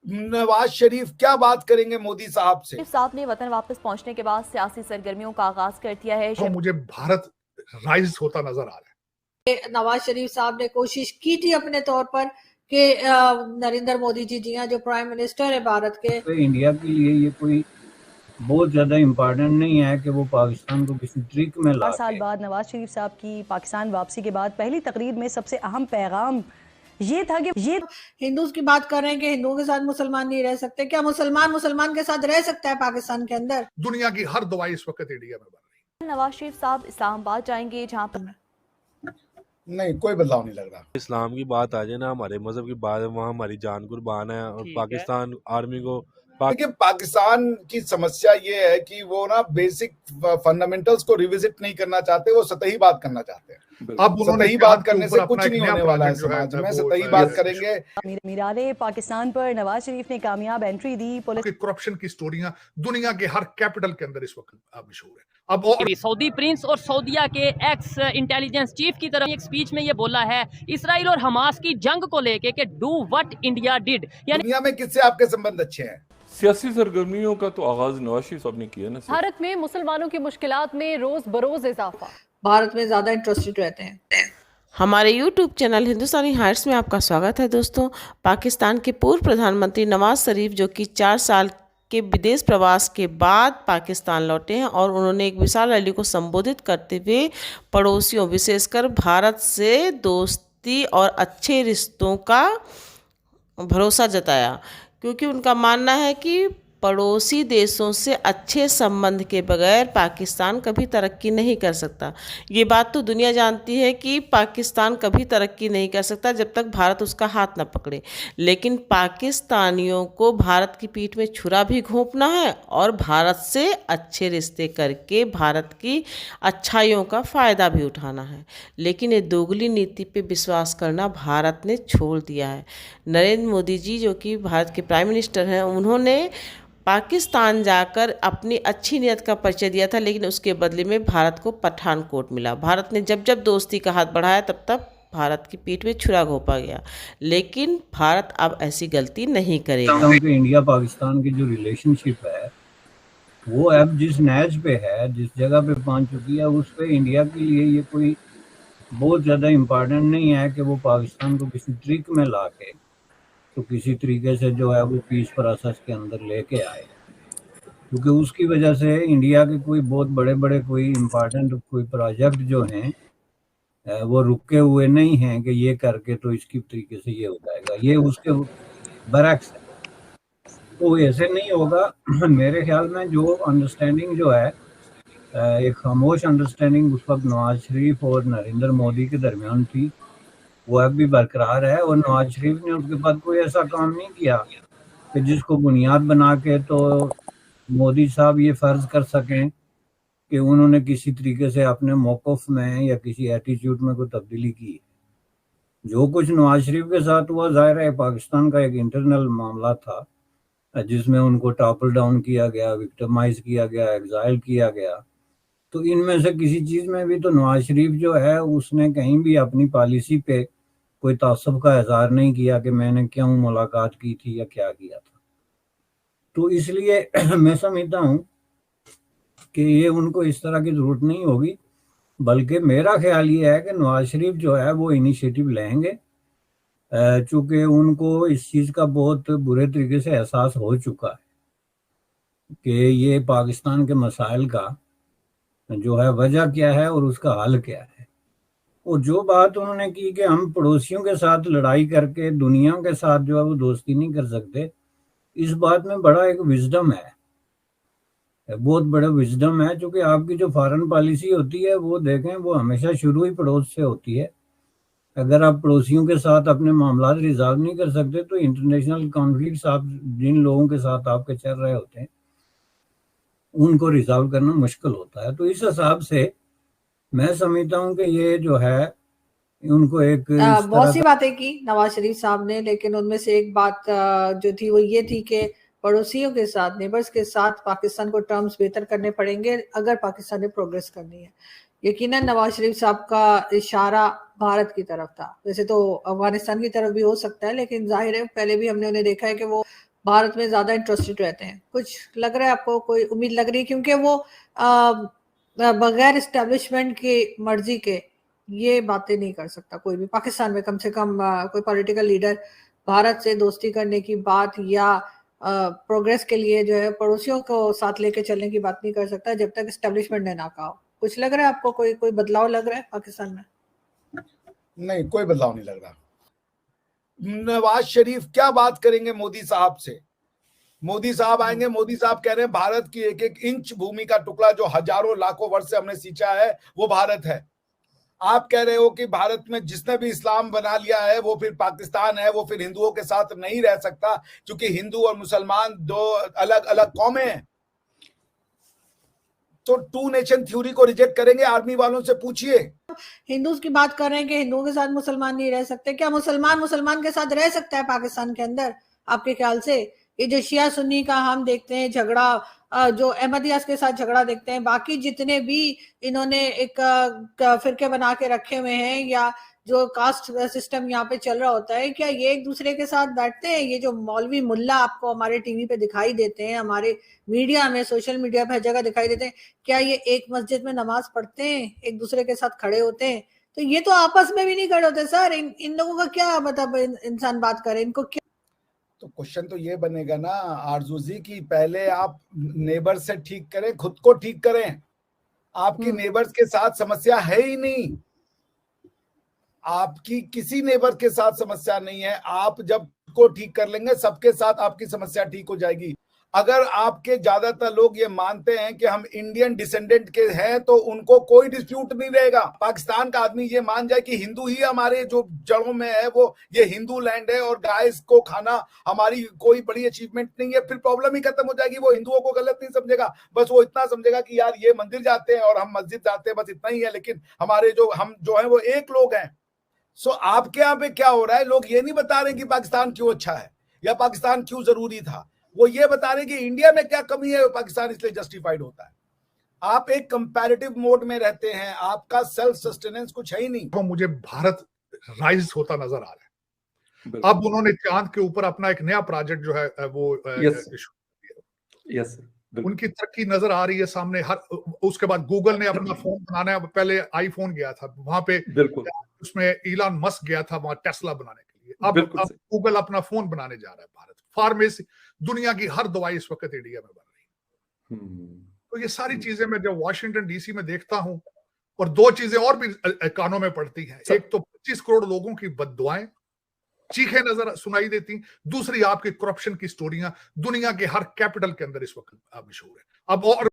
नवाज शरीफ क्या बात करेंगे मोदी साहब से? साहब ने वतन वापस पहुंचने के बाद सियासी सरगर्मियों का आगाज कर दिया है। तो मुझे भारत राइज होता नजर आ रहा है। नवाज शरीफ साहब ने कोशिश की थी अपने तौर पर कि नरेंद्र मोदी जी जो प्राइम मिनिस्टर है भारत के, तो इंडिया के लिए ये कोई बहुत ज्यादा इम्पोर्टेंट नहीं है कि वो पाकिस्तान को किसी ट्रिक में ला 4 साल बाद नवाज शरीफ साहब की पाकिस्तान वापसी के बाद पहली तकरीर में सबसे अहम पैगाम ये था कि ये हिंदूज की बात कर रहे हैं कि हिंदुओं के साथ मुसलमान नहीं रह सकते। क्या मुसलमान के साथ रह सकता है पाकिस्तान के अंदर? दुनिया की हर दवाई इस वक्त इंडिया में बन रही है। नवाज शरीफ साहब इस्लामाबाद जाएंगे, जहां पर नहीं, कोई बदलाव नहीं लग रहा। इस्लाम की बात आ जाए ना, हमारे मजहब की बात है, वहाँ हमारी जान कुर्बान है। और पाकिस्तान आर्मी को देखिए, पाकिस्तान की समस्या ये है कि वो ना बेसिक फंडामेंटल्स को रिविजिट नहीं करना चाहते, वो सतही बात करना चाहते हैं। अब सतही बात करने से कुछ नहीं होने वाला है समाज में। सतही बात करेंगे। मीराले पाकिस्तान पर नवाज शरीफ ने कामयाब एंट्री दी। पुलिस की करप्शन की स्टोरियां दुनिया के हर कैपिटल के अंदर इस वक्त मशहूर है। अब और सऊदी प्रिंस और सऊदिया के एक्स इंटेलिजेंस चीफ की तरफ एक स्पीच में ये बोला है इसराइल और हमास की जंग को लेके कि डू व्हाट इंडिया डिड। यानी दुनिया में किससे आपके संबंध अच्छे हैं? सियासी सरगर्मियों का तो आगाज नवाज शरीफ साहब ने किया ना। भारत में मुसलमानों की मुश्किलात में रोज बरोज इजाफा, भारत में ज्यादा इंटरेस्टेड रहते हैं। हमारे YouTube चैनल हिंदुस्तानी हाइट्स में आपका स्वागत है दोस्तों। पाकिस्तान के पूर्व प्रधानमंत्री नवाज शरीफ जो कि 4 साल के विदेश प्रवास के बाद पाकिस्तान लौटे हैं और उन्होंने एक विशाल रैली को संबोधित करते हुए पड़ोसियों विशेषकर भारत से दोस्ती और अच्छे रिश्तों का भरोसा जताया, क्योंकि उनका मानना है कि पड़ोसी देशों से अच्छे संबंध के बगैर पाकिस्तान कभी तरक्की नहीं कर सकता। ये बात तो दुनिया जानती है कि पाकिस्तान कभी तरक्की नहीं कर सकता जब तक भारत उसका हाथ न पकड़े। लेकिन पाकिस्तानियों को भारत की पीठ में छुरा भी घोंपना है और भारत से अच्छे रिश्ते करके भारत की अच्छाइयों का फ़ायदा भी उठाना है। लेकिन ये दोगली नीति पे विश्वास करना भारत ने छोड़ दिया है। नरेंद्र मोदी जी जो कि भारत के प्राइम मिनिस्टर हैं, उन्होंने पाकिस्तान जाकर अपनी अच्छी नीयत का परिचय दिया था, लेकिन उसके बदले में भारत को पठानकोट मिला। भारत ने जब जब दोस्ती का हाथ बढ़ाया तब तब भारत की पीठ में छुरा घोंपा गया। लेकिन भारत अब ऐसी गलती नहीं करेगा। क्योंकि इंडिया पाकिस्तान की जो रिलेशनशिप है वो अब जिस नैज पे है, जिस जगह पे पहुंच चुकी है, उस पे इंडिया के लिए ये कोई बहुत ज़्यादा इम्पोर्टेंट नहीं है कि वो पाकिस्तान को किसी ट्रिक में ला के तो किसी तरीके से जो है वो पीस प्रोसेस के अंदर लेके आए, क्योंकि उसकी वजह से इंडिया के कोई बहुत बड़े बड़े कोई इम्पोर्टेंट कोई प्रोजेक्ट जो हैं वो रुके हुए नहीं हैं कि ये करके तो इसकी तरीके से ये हो जाएगा, ये उसके बरक्स है। तो ऐसे नहीं होगा। मेरे ख्याल में जो अंडरस्टैंडिंग जो है एक खामोश अंडरस्टैंडिंग उस वक्त नवाज शरीफ और नरेंद्र मोदी के दरमियान थी, वो अब भी बरकरार है। और नवाज शरीफ ने उसके बाद कोई ऐसा काम नहीं किया कि जिसको बुनियाद बना के तो मोदी साहब ये फ़र्ज़ कर सकें कि उन्होंने किसी तरीके से अपने मौक़िफ़ में या किसी एटीट्यूड में कोई तब्दीली की। जो कुछ नवाज शरीफ के साथ हुआ ज़ाहिर है पाकिस्तान का एक इंटरनल मामला था जिसमें उनको टॉपल डाउन किया गया, विक्टिमाइज़ किया गया, एग्जाइल किया गया। तो इनमें से किसी चीज़ में भी तो नवाज शरीफ जो है उसने कहीं भी अपनी पॉलिसी पे कोई तासुब का इज़हार नहीं किया कि मैंने क्यों मुलाकात की थी या क्या किया था। तो इसलिए मैं समझता हूँ कि ये उनको इस तरह की ज़रूरत नहीं होगी, बल्कि मेरा ख्याल ये है कि नवाज शरीफ जो है वो इनिशिएटिव लेंगे, चूँकि उनको इस चीज़ का बहुत बुरे तरीके से एहसास हो चुका है कि ये पाकिस्तान के मसाइल का जो है वजह क्या है और उसका हल क्या है। और जो बात उन्होंने की कि हम पड़ोसियों के साथ लड़ाई करके दुनिया के साथ जो है वो दोस्ती नहीं कर सकते, इस बात में बड़ा एक विजडम है, बहुत बड़ा विजडम है। क्योंकि आपकी जो फॉरेन पॉलिसी होती है वो देखें वो हमेशा शुरू ही पड़ोस से होती है। अगर आप पड़ोसियों के साथ अपने मामला रिजॉल्व नहीं कर सकते तो इंटरनेशनल कॉन्फ्लिक्ट्स आप जिन लोगों के साथ आपके चल रहे होते हैं उनको रिजॉल्व करना मुश्किल होता है। तो इस हिसाब से मैं समझता हूँ कि ये जो है उनको एक बहुत सी बातें की नवाज शरीफ साहब ने, लेकिन उनमें से एक बात जो थी वो ये थी कि पड़ोसियों के साथ, नेबर्स के साथ पाकिस्तान को टर्म्स बेहतर करने पड़ेंगे अगर पाकिस्तान ने प्रोग्रेस करनी है। यकीनन नवाज शरीफ साहब का इशारा भारत की तरफ था, वैसे तो अफगानिस्तान की तरफ भी हो सकता है, लेकिन जाहिर है पहले भी हमने उन्हें देखा है कि वो भारत में ज्यादा इंटरेस्टेड रहते हैं। कुछ लग रहा है आपको, कोई उम्मीद लग रही है? क्योंकि वो बगैर एस्टेब्लिशमेंट की मर्जी के ये बातें नहीं कर सकता कोई भी पाकिस्तान में, कम से कम कोई पॉलिटिकल लीडर भारत से दोस्ती करने की बात या प्रोग्रेस के लिए जो है पड़ोसियों को साथ लेके चलने की बात नहीं कर सकता जब तक एस्टेब्लिशमेंट ने ना कहा हो। कुछ लग रहा है आपको, कोई बदलाव लग रहा है पाकिस्तान में? नहीं, कोई बदलाव नहीं लग रहा। नवाज शरीफ क्या बात करेंगे मोदी साहब से? मोदी साहब आएंगे, मोदी साहब कह रहे हैं भारत की एक एक इंच भूमि का टुकड़ा जो हजारों लाखों वर्ष से हमने सींचा है वो भारत है। आप कह रहे हो कि भारत में जिसने भी इस्लाम बना लिया है वो फिर पाकिस्तान है, वो फिर हिंदुओं के साथ नहीं रह सकता क्योंकि हिंदू और मुसलमान दो अलग अलग कौमें हैं। तो टू नेशन थ्योरी को रिजेक्ट करेंगे? आर्मी वालों से पूछिए। हिंदूज की बात कर रहे हैं कि हिंदुओं के साथ मुसलमान नहीं रह सकते। क्या मुसलमान के साथ रह सकता है पाकिस्तान के अंदर आपके ख्याल से? ये जो शिया सुन्नी का हम देखते हैं झगड़ा, जो अहमदियास के साथ झगड़ा देखते हैं, बाकी जितने भी इन्होंने एक फिरके बना के रखे हुए हैं या जो कास्ट सिस्टम यहाँ पे चल रहा होता है, क्या ये एक दूसरे के साथ बैठते हैं? ये जो मौलवी मुल्ला आपको हमारे टीवी पे दिखाई देते हैं, हमारे मीडिया में, सोशल मीडिया पे हर जगह दिखाई देते हैं, क्या ये एक मस्जिद में नमाज पढ़ते हैं, एक दूसरे के साथ खड़े होते हैं? तो ये तो आपस में भी नहीं खड़े होते सर। इन लोगों का क्या मतलब, इंसान बात करे, इनको क्या? तो क्वेश्चन तो ये बनेगा ना आरजू जी की पहले आप नेबर से ठीक करें, खुद को ठीक करें। आपकी नेबर्स के साथ समस्या है ही नहीं, आपकी किसी नेबर के साथ समस्या नहीं है। आप जब को ठीक कर लेंगे सबके साथ आपकी समस्या ठीक हो जाएगी। अगर आपके ज्यादातर लोग ये मानते हैं कि हम इंडियन डिसेंडेंट के हैं तो उनको कोई डिस्प्यूट नहीं रहेगा। पाकिस्तान का आदमी ये मान जाए कि हिंदू ही हमारे जो जड़ों में है, वो ये हिंदू लैंड है और गाय को खाना हमारी कोई बड़ी अचीवमेंट नहीं है, फिर प्रॉब्लम ही खत्म हो जाएगी। वो हिंदुओं को गलत नहीं समझेगा, बस वो इतना समझेगा कि यार ये मंदिर जाते हैं और हम मस्जिद जाते हैं, बस इतना ही है, लेकिन हमारे हम जो है वो एक लोग हैं। सो आपके यहाँ पे क्या हो रहा है? लोग ये नहीं बता रहे कि पाकिस्तान क्यों अच्छा है या पाकिस्तान क्यों जरूरी था, वो ये बता रहे कि इंडिया में क्या कमी है, पाकिस्तान इसलिए जस्टिफाइड होता है। आप एक कंपैरेटिव मोड में रहते हैं, आपका सेल्फ सस्टेनेंस कुछ है ही नहीं। तो मुझे भारत राइज होता नजर आ रहा है। अब उन्होंने चांद के ऊपर अपना एक नया प्रोजेक्ट जो है वो उनकी तरक्की नजर आ रही है सामने। हर उसके बाद गूगल ने अपना फोन बनाना है, पहले आईफोन गया था वहां पे, उसमें इलॉन मस्क गया था वहां टेस्ला बनाने के लिए। अब गूगल अपना फोन बनाने जा रहा है। भारत फार्मेसी, दुनिया की हर दवाई इस वक्त इंडिया में बन रही है। तो ये सारी चीजें मैं जब वॉशिंगटन डीसी में देखता हूं, और दो चीजें और भी कानों में पड़ती हैं। एक तो 25 करोड़ लोगों की बददुआएं चीखें नजर सुनाई देती, दूसरी आपकी करप्शन की स्टोरियां दुनिया के हर कैपिटल के अंदर इस वक्त मशहूर है। अब और